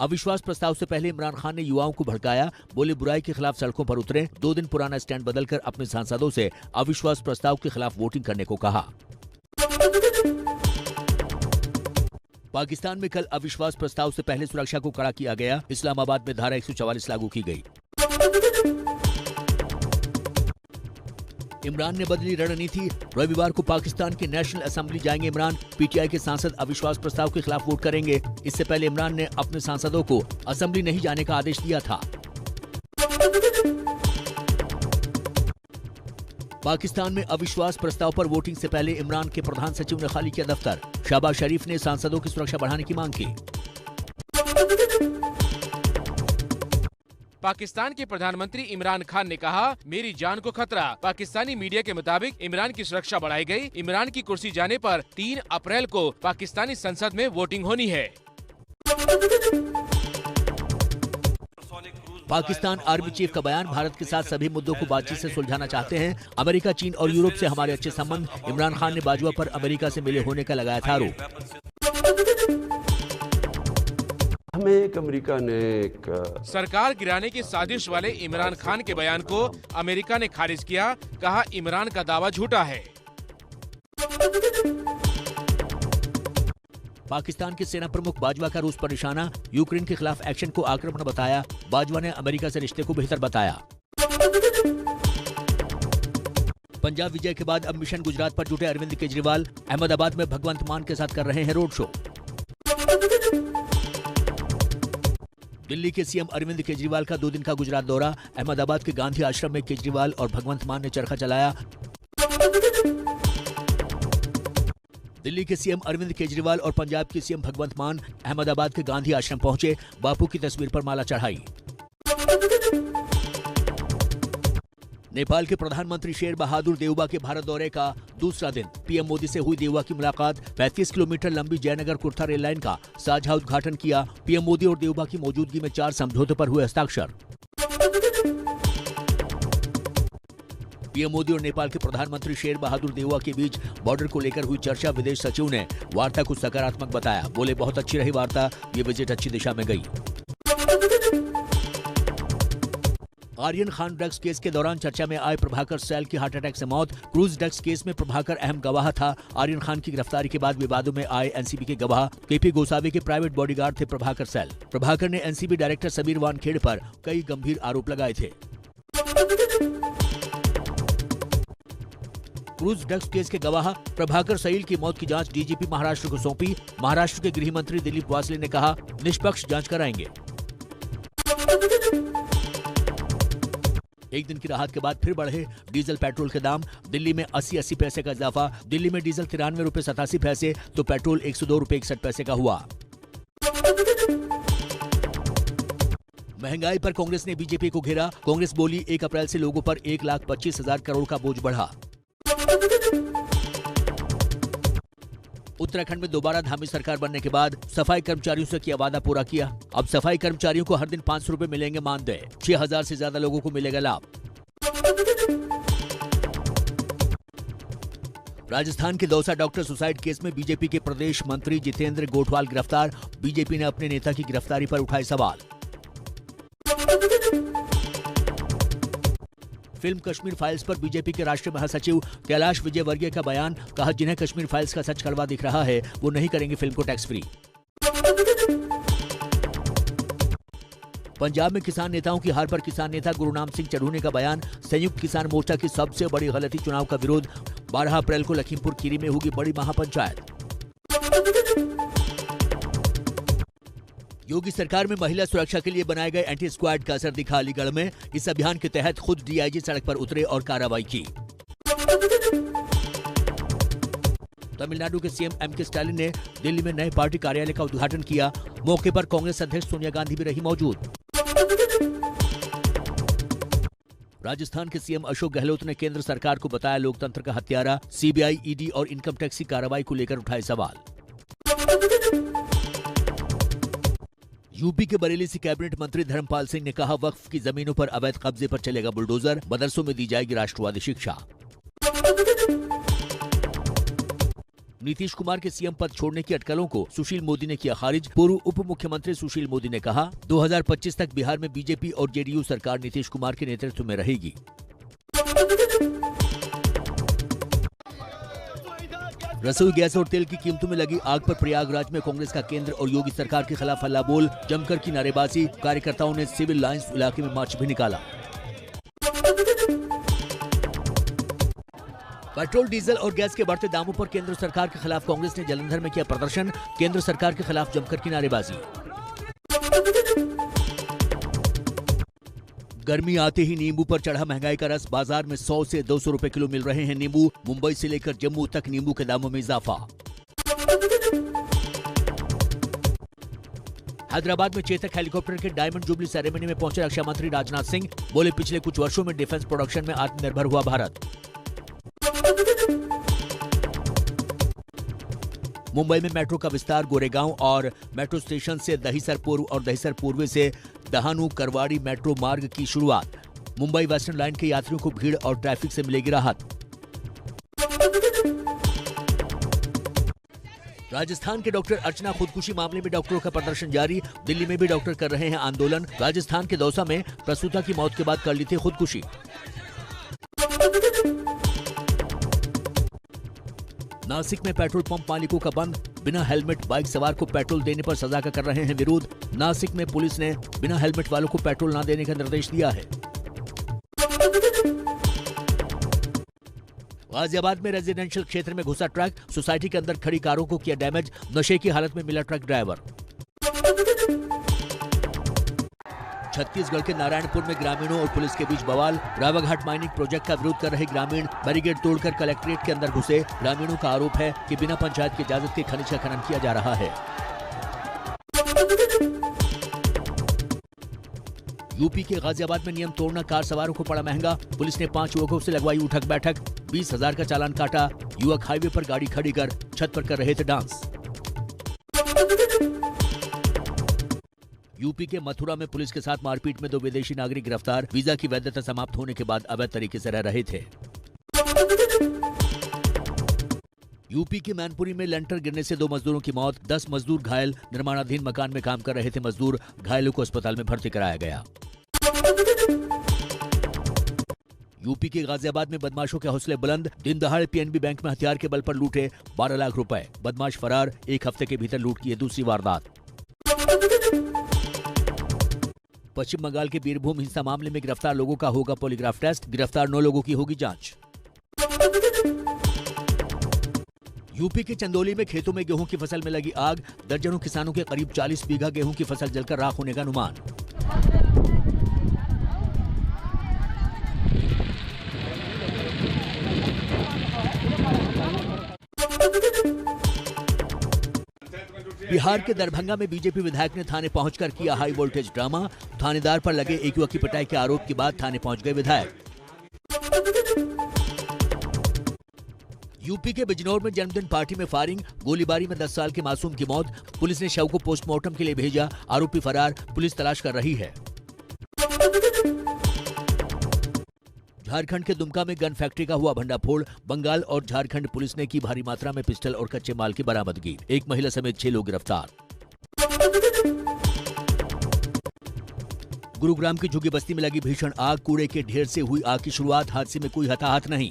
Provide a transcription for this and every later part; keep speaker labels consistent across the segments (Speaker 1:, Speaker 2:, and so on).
Speaker 1: अविश्वास प्रस्ताव से पहले इमरान खान ने युवाओं को भड़काया, बोले बुराई के खिलाफ सड़कों पर उतरे। 2 दिन पुराना स्टैंड बदलकर अपने सांसदों से अविश्वास प्रस्ताव के खिलाफ वोटिंग करने को कहा। पाकिस्तान में कल अविश्वास प्रस्ताव से पहले सुरक्षा को कड़ा किया गया। इस्लामाबाद में धारा 144 लागू की गई। इमरान ने बदली रणनीति, रविवार को पाकिस्तान की नेशनल असेंबली जाएंगे इमरान। पीटीआई के सांसद अविश्वास प्रस्ताव के खिलाफ वोट करेंगे। इससे पहले इमरान ने अपने सांसदों को असेंबली नहीं जाने का आदेश दिया था। पाकिस्तान में अविश्वास प्रस्ताव पर वोटिंग से पहले इमरान के प्रधान सचिव ने खाली किया दफ्तर। शहबाज शरीफ ने सांसदों की सुरक्षा बढ़ाने की मांग की।
Speaker 2: पाकिस्तान के प्रधानमंत्री इमरान खान ने कहा, मेरी जान को खतरा। पाकिस्तानी मीडिया के मुताबिक इमरान की सुरक्षा बढ़ाई गई। इमरान की कुर्सी जाने पर 3 अप्रैल को पाकिस्तानी संसद में वोटिंग होनी है।
Speaker 1: पाकिस्तान आर्मी चीफ का बयान, भारत के साथ सभी मुद्दों को बातचीत से सुलझाना चाहते हैं। अमेरिका, चीन और यूरोप से हमारे अच्छे संबंध। इमरान खान ने बाजवा पर अमेरिका से मिले होने का लगाया था आरोप।
Speaker 3: हमें एक अमेरिका ने
Speaker 2: सरकार गिराने की साजिश वाले इमरान खान के बयान को अमेरिका ने खारिज किया। कहा, इमरान का दावा झूठा है।
Speaker 1: पाकिस्तान के सेना प्रमुख बाजवा का रूस पर निशाना, यूक्रेन के खिलाफ एक्शन को आक्रमण बताया। बाजवा ने अमेरिका से रिश्ते को बेहतर बताया। पंजाब विजय के बाद अब मिशन गुजरात पर जुटे अरविंद केजरीवाल। अहमदाबाद में भगवंत मान के साथ कर रहे हैं रोड शो। दिल्ली के सीएम अरविंद केजरीवाल का 2 दिन का गुजरात दौरा। अहमदाबाद के गांधी आश्रम में केजरीवाल और भगवंत मान ने चरखा चलाया। दिल्ली के सीएम अरविंद केजरीवाल और पंजाब के सीएम भगवंत मान अहमदाबाद के गांधी आश्रम पहुंचे। बापू की तस्वीर पर माला चढ़ाई। नेपाल के प्रधानमंत्री शेर बहादुर देउबा के भारत दौरे का दूसरा दिन। पीएम मोदी से हुई देउबा की मुलाकात। 35 किलोमीटर लंबी जयनगर कुर्था रेल लाइन का साझा उद्घाटन किया। पीएम मोदी और देउबा की मौजूदगी में 4 समझौतों पर हुए हस्ताक्षर। पीएम मोदी और नेपाल के प्रधानमंत्री शेर बहादुर देउबा के बीच बॉर्डर को लेकर हुई चर्चा। विदेश सचिव ने वार्ता को सकारात्मक बताया। बोले, बहुत अच्छी रही वार्ता, ये विजिट अच्छी दिशा में गई। आर्यन खान ड्रग्स केस के दौरान चर्चा में आए प्रभाकर सैल की हार्ट अटैक से मौत। क्रूज ड्रग्स केस में प्रभाकर अहम गवाह था। आर्यन खान की गिरफ्तारी के बाद विवादों में आए एनसीबी के गवाह। केपी गोसावी के प्राइवेट बॉडीगार्ड थे प्रभाकर सैल। प्रभाकर ने एनसीबी डायरेक्टर समीर वानखेड़े पर कई गंभीर आरोप लगाए थे। क्रूज ड्रग्स केस के गवाह प्रभाकर सैल की मौत की जांच डीजीपी महाराष्ट्र को सौंपी। महाराष्ट्र के गृह मंत्री दिलीप वासले ने कहा, निष्पक्ष जांच कराएंगे। एक दिन की राहत के बाद फिर बढ़े डीजल पेट्रोल के दाम। दिल्ली में 80 पैसे का इजाफा। दिल्ली में डीजल 93 रुपए 87 पैसे तो पेट्रोल 102 रुपए 61 पैसे का हुआ। महंगाई पर कांग्रेस ने बीजेपी को घेरा। कांग्रेस बोली, 1 अप्रैल से लोगों पर 1,25,000 करोड़ का बोझ बढ़ा। उत्तराखंड में दोबारा धामी सरकार बनने के बाद सफाई कर्मचारियों से किया वादा पूरा किया। अब सफाई कर्मचारियों को हर दिन 500 रुपए मिलेंगे मानदेय। 6,000 से ज्यादा लोगों को मिलेगा लाभ। राजस्थान के दौसा डॉक्टर सुसाइड केस में बीजेपी के प्रदेश मंत्री जितेंद्र गोठवाल गिरफ्तार। बीजेपी ने अपने नेता की गिरफ्तारी पर उठाए सवाल। फिल्म कश्मीर फाइल्स पर बीजेपी के राष्ट्रीय महासचिव कैलाश विजयवर्गीय का बयान। कहा, जिन्हें कश्मीर फाइल्स का सच कड़वा दिख रहा है वो नहीं करेंगे फिल्म को टैक्स फ्री। पंजाब में किसान नेताओं की हार पर किसान नेता गुरुनाम सिंह चढ़ूने का बयान। संयुक्त किसान मोर्चा की सबसे बड़ी गलती चुनाव का विरोध। 12 अप्रैल को लखीमपुर खीरी में होगी बड़ी महापंचायत। योगी सरकार में महिला सुरक्षा के लिए बनाए गए एंटी स्क्वाड का असर दिखा अलीगढ़ में। इस अभियान के तहत खुद डीआईजी सड़क पर उतरे और कार्रवाई की। तमिलनाडु के सीएम एमके स्टालिन ने दिल्ली में नए पार्टी कार्यालय का उद्घाटन किया। मौके पर कांग्रेस अध्यक्ष सोनिया गांधी भी रही मौजूद। राजस्थान के सीएम अशोक गहलोत ने केंद्र सरकार को बताया लोकतंत्र का हत्यारा। सीबीआई, ईडी और इनकम टैक्स की कार्रवाई को लेकर उठाए सवाल। यूपी के बरेली से कैबिनेट मंत्री धर्मपाल सिंह ने कहा, वक्फ की जमीनों पर अवैध कब्जे पर चलेगा बुलडोजर। मदरसों में दी जाएगी राष्ट्रवादी शिक्षा। नीतीश कुमार के सीएम पद छोड़ने की अटकलों को सुशील मोदी ने किया खारिज। पूर्व उप मुख्यमंत्री सुशील मोदी ने कहा, 2025 तक बिहार में बीजेपी और जेडीयू सरकार नीतीश कुमार के नेतृत्व में रहेगी। रसोई गैस और तेल की कीमतों में लगी आग पर प्रयागराज में कांग्रेस का केंद्र और योगी सरकार के खिलाफ हल्ला बोल, जमकर की नारेबाजी। कार्यकर्ताओं ने सिविल लाइंस इलाके में मार्च भी निकाला। पेट्रोल, डीजल और गैस के बढ़ते दामों पर केंद्र सरकार के खिलाफ कांग्रेस ने जालंधर में किया प्रदर्शन। केंद्र सरकार के खिलाफ जमकर की नारेबाजी। गर्मी आते ही नींबू पर चढ़ा महंगाई का रस। बाजार में 100 से 200 रुपए किलो मिल रहे हैं नींबू। मुंबई से लेकर जम्मू तक नींबू के दामों में इजाफा। हैदराबाद में चेतक हेलीकॉप्टर के डायमंड जुबली सेरेमनी में पहुंचे रक्षा मंत्री राजनाथ सिंह। बोले, पिछले कुछ वर्षों में डिफेंस प्रोडक्शन में आत्मनिर्भर हुआ भारत। मुंबई में मेट्रो का विस्तार। गोरेगांव और मेट्रो स्टेशन से दहिसर पूर्व और दहिसर पूर्व से दहानू करवाड़ी मेट्रो मार्ग की शुरुआत। मुंबई वेस्टर्न लाइन के यात्रियों को भीड़ और ट्रैफिक से मिलेगी राहत। राजस्थान के डॉक्टर अर्चना खुदकुशी मामले में डॉक्टरों का प्रदर्शन जारी। दिल्ली में भी डॉक्टर कर रहे हैं आंदोलन। राजस्थान के दौसा में प्रसूता की मौत के बाद कर ली थी खुदकुशी। नासिक में पेट्रोल पंप मालिकों का बंद। बिना हेलमेट बाइक सवार को पेट्रोल देने पर सजा का कर रहे हैं विरोध। नासिक में पुलिस ने बिना हेलमेट वालों को पेट्रोल न देने का निर्देश दिया है। गाजियाबाद में रेजिडेंशियल क्षेत्र में घुसा ट्रक। सोसाइटी के अंदर खड़ी कारों को किया डैमेज। नशे की हालत में मिला ट्रक ड्राइवर। छत्तीसगढ़ के नारायणपुर में ग्रामीणों और पुलिस के बीच बवाल। रावाघाट माइनिंग प्रोजेक्ट का विरोध कर रहे ग्रामीण बैरिकेड तोड़कर कलेक्ट्रेट के अंदर घुसे। ग्रामीणों का आरोप है कि बिना पंचायत की इजाजत के खनिज का खनन किया जा रहा है। यूपी के गाजियाबाद में नियम तोड़ना कार सवारों को पड़ा महंगा। पुलिस ने 5 युवकों से लगवाई उठक बैठक। 20,000 का चालान काटा। युवक हाईवे पर गाड़ी खड़ी कर छत पर कर रहे थे डांस। यूपी के मथुरा में पुलिस के साथ मारपीट में 2 विदेशी नागरिक गिरफ्तार। वीजा की वैधता समाप्त होने के बाद अवैध तरीके से रह रहे थे। यूपी के मैनपुरी में लेंटर गिरने से 2 मजदूरों की मौत। 10 मजदूर घायल। निर्माणाधीन मकान में काम कर रहे थे मजदूर। घायलों को अस्पताल में भर्ती कराया गया। यूपी के गाजियाबाद में बदमाशों के हौसले बुलंद। दिन दहाड़े पीएनबी बैंक में हथियार के बल पर लूटे 12 लाख रुपए। बदमाश फरार। 1 हफ्ते के भीतर लूट की है दूसरी वारदात। पश्चिम बंगाल के बीरभूम हिंसा मामले में गिरफ्तार लोगों का होगा पॉलीग्राफ टेस्ट। गिरफ्तार 9 लोगों की होगी जांच। यूपी के चंदौली में खेतों में गेहूं की फसल में लगी आग। दर्जनों किसानों के करीब 40 बीघा गेहूं की फसल जलकर राख होने का अनुमान। बिहार के दरभंगा में बीजेपी विधायक ने थाने पहुंचकर किया हाई वोल्टेज ड्रामा। थानेदार पर लगे एक युवक की पिटाई के आरोप के बाद थाने पहुंच गए विधायक। यूपी के बिजनौर में जन्मदिन पार्टी में फायरिंग। गोलीबारी में 10 साल के मासूम की मौत। पुलिस ने शव को पोस्टमार्टम के लिए भेजा। आरोपी फरार। पुलिस तलाश कर रही है। झारखंड के दुमका में गन फैक्ट्री का हुआ भंडाफोड़। बंगाल और झारखंड पुलिस ने की भारी मात्रा में पिस्टल और कच्चे माल की बरामदगी। एक महिला समेत 6 लोग गिरफ्तार। गुरुग्राम की झुग्गी बस्ती में लगी भीषण आग। कूड़े के ढेर से हुई आग की शुरुआत। हादसे में कोई हताहत नहीं।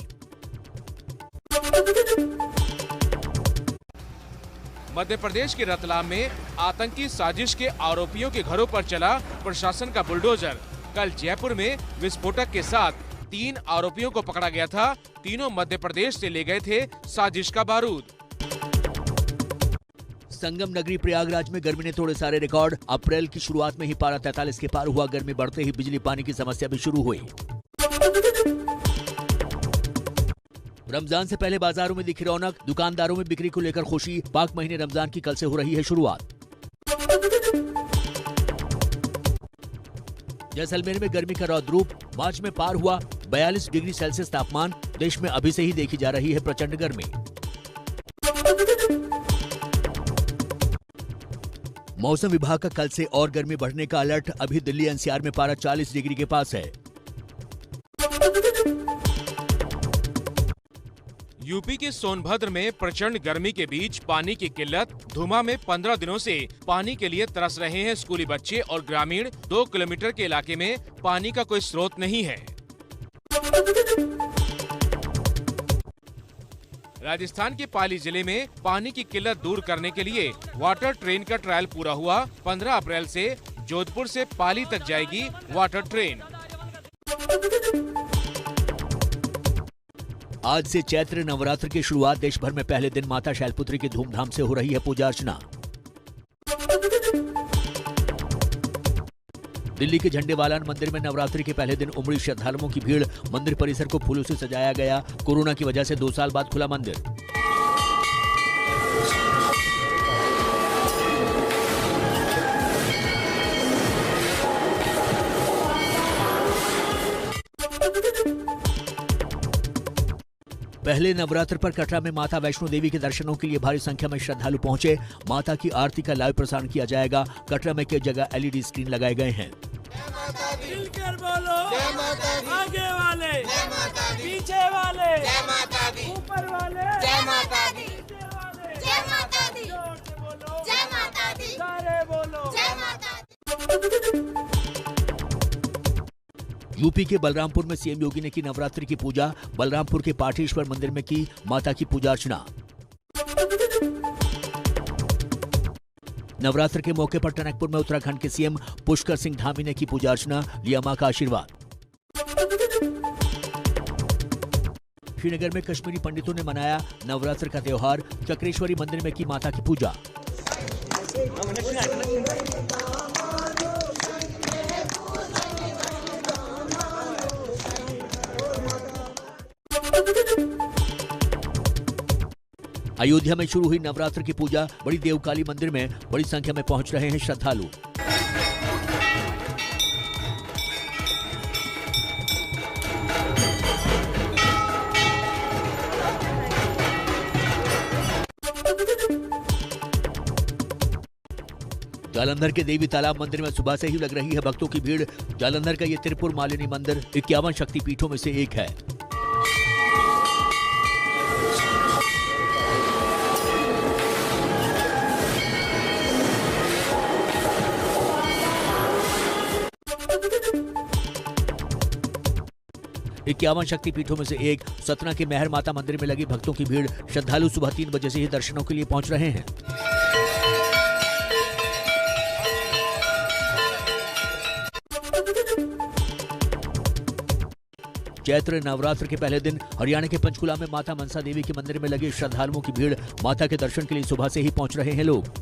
Speaker 2: मध्य प्रदेश के रतलाम में आतंकी साजिश के आरोपियों के घरों पर चला प्रशासन का बुलडोजर। कल जयपुर में विस्फोटक के साथ 3 आरोपियों को पकड़ा गया था। तीनों मध्य प्रदेश से ले गए थे साजिश का बारूद।
Speaker 1: संगम नगरी प्रयागराज में गर्मी ने तोड़े सारे रिकॉर्ड। अप्रैल की शुरुआत में ही पारा 43 के पार हुआ। गर्मी बढ़ते ही बिजली पानी की समस्या भी शुरू हुई। रमजान से पहले बाजारों में दिखी रौनक। दुकानदारों में बिक्री को लेकर खुशी। पाक महीने रमजान की कल से हो रही है शुरुआत। जैसलमेर में गर्मी का रौद्र रूप। मार्च में पार हुआ 42 डिग्री सेल्सियस तापमान। देश में अभी से ही देखी जा रही है प्रचंड गर्मी। मौसम विभाग का कल से और गर्मी बढ़ने का अलर्ट। अभी दिल्ली एनसीआर में पारा 40 डिग्री के पास है।
Speaker 2: यूपी के सोनभद्र में प्रचंड गर्मी के बीच पानी की किल्लत, धुमा में 15 दिनों से पानी के लिए तरस रहे हैं स्कूली बच्चे और ग्रामीण। 2 किलोमीटर के इलाके में पानी का कोई स्रोत नहीं है। राजस्थान के पाली जिले में पानी की किल्लत दूर करने के लिए वाटर ट्रेन का ट्रायल पूरा हुआ। 15 अप्रैल से जोधपुर से पाली तक जाएगी वाटर ट्रेन।
Speaker 1: आज से चैत्र नवरात्र की शुरुआत। देश भर में पहले दिन माता शैलपुत्री की धूमधाम से हो रही है पूजा अर्चना। दिल्ली के झंडेवालान मंदिर में नवरात्रि के पहले दिन उमड़ी श्रद्धालुओं की भीड़। मंदिर परिसर को फूलों से सजाया गया। कोरोना की वजह से 2 साल बाद खुला मंदिर। पहले नवरात्र पर कटरा में माता वैष्णो देवी के दर्शनों के लिए भारी संख्या में श्रद्धालु पहुंचे। माता की आरती का लाइव प्रसारण किया जाएगा। कटरा में कई जगह LED स्क्रीन लगाए गए हैं।
Speaker 4: मिलकर बोलो, आगे वाले, पीछे वाले, ऊपर वाले,
Speaker 5: जय माता दी,
Speaker 4: जोर से बोलो,
Speaker 5: जय माता दी,
Speaker 4: सारे बोलो,
Speaker 5: जय माता दी।
Speaker 1: यूपी के बलरामपुर में सीएम योगी ने की नवरात्रि की पूजा। बलरामपुर के पाठेश्वर मंदिर में की माता की पूजा अर्चना। नवरात्र के मौके पर टनकपुर में उत्तराखंड के सीएम पुष्कर सिंह धामी ने की पूजा अर्चना, लिया मां का आशीर्वाद। श्रीनगर में कश्मीरी पंडितों ने मनाया नवरात्र का त्योहार। चक्रेश्वरी मंदिर में की माता की पूजा। अयोध्या में शुरू हुई नवरात्र की पूजा। बड़ी देवकाली मंदिर में बड़ी संख्या में पहुंच रहे हैं श्रद्धालु। जालंधर के देवी तालाब मंदिर में सुबह से ही लग रही है भक्तों की भीड़। जालंधर का ये त्रिपुर मालिनी मंदिर 51 शक्तिपीठों में से एक है। इक्यावन शक्तिपीठों में से एक सतना के मेहर माता मंदिर में लगी भक्तों की भीड़। श्रद्धालु सुबह 3 बजे से ही दर्शनों के लिए पहुंच रहे हैं। चैत्र नवरात्र के पहले दिन हरियाणा के पंचकुला में माता मनसा देवी के मंदिर में लगे श्रद्धालुओं की भीड़। माता के दर्शन के लिए सुबह से ही पहुंच रहे हैं लोग।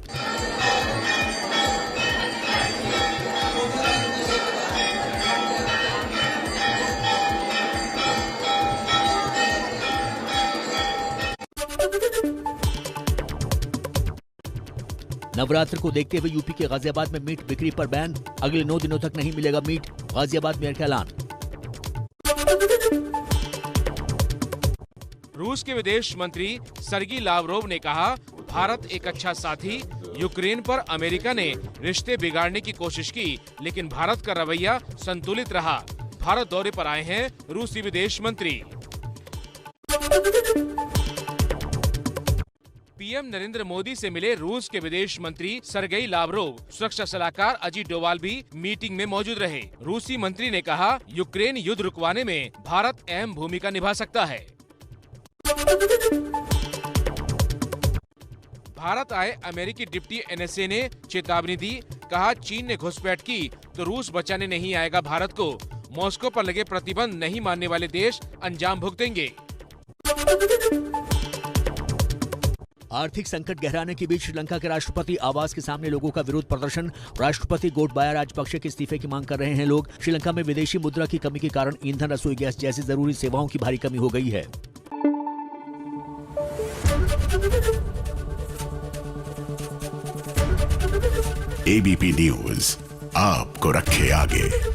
Speaker 1: नवरात्र को देखते हुए यूपी के गाजियाबाद में मीट बिक्री पर बैन। अगले 9 दिनों तक नहीं मिलेगा मीट। गाजियाबाद मेयर का ऐलान।
Speaker 2: रूस के विदेश मंत्री सर्गी लावरोव ने कहा, भारत एक अच्छा साथी। यूक्रेन पर अमेरिका ने रिश्ते बिगाड़ने की कोशिश की, लेकिन भारत का रवैया संतुलित रहा। भारत दौरे पर आए हैं रूसी विदेश मंत्री। पीएम नरेंद्र मोदी से मिले रूस के विदेश मंत्री सर्गेई लावरोव। सुरक्षा सलाहकार अजीत डोवाल भी मीटिंग में मौजूद रहे। रूसी मंत्री ने कहा, यूक्रेन युद्ध रुकवाने में भारत अहम भूमिका निभा सकता है। भारत आए अमेरिकी डिप्टी NSA ने चेतावनी दी। कहा, चीन ने घुसपैठ की तो रूस बचाने नहीं आएगा भारत को। मॉस्को पर लगे प्रतिबंध नहीं मानने वाले देश अंजाम भुगतेंगे।
Speaker 1: आर्थिक संकट गहराने के बीच श्रीलंका के राष्ट्रपति आवास के सामने लोगों का विरोध प्रदर्शन। राष्ट्रपति गोटबाया राजपक्षे के इस्तीफे की मांग कर रहे हैं लोग। श्रीलंका में विदेशी मुद्रा की कमी के कारण ईंधन, रसोई गैस जैसी जरूरी सेवाओं की भारी कमी हो गई है।
Speaker 6: ABP न्यूज आपको रखे आगे।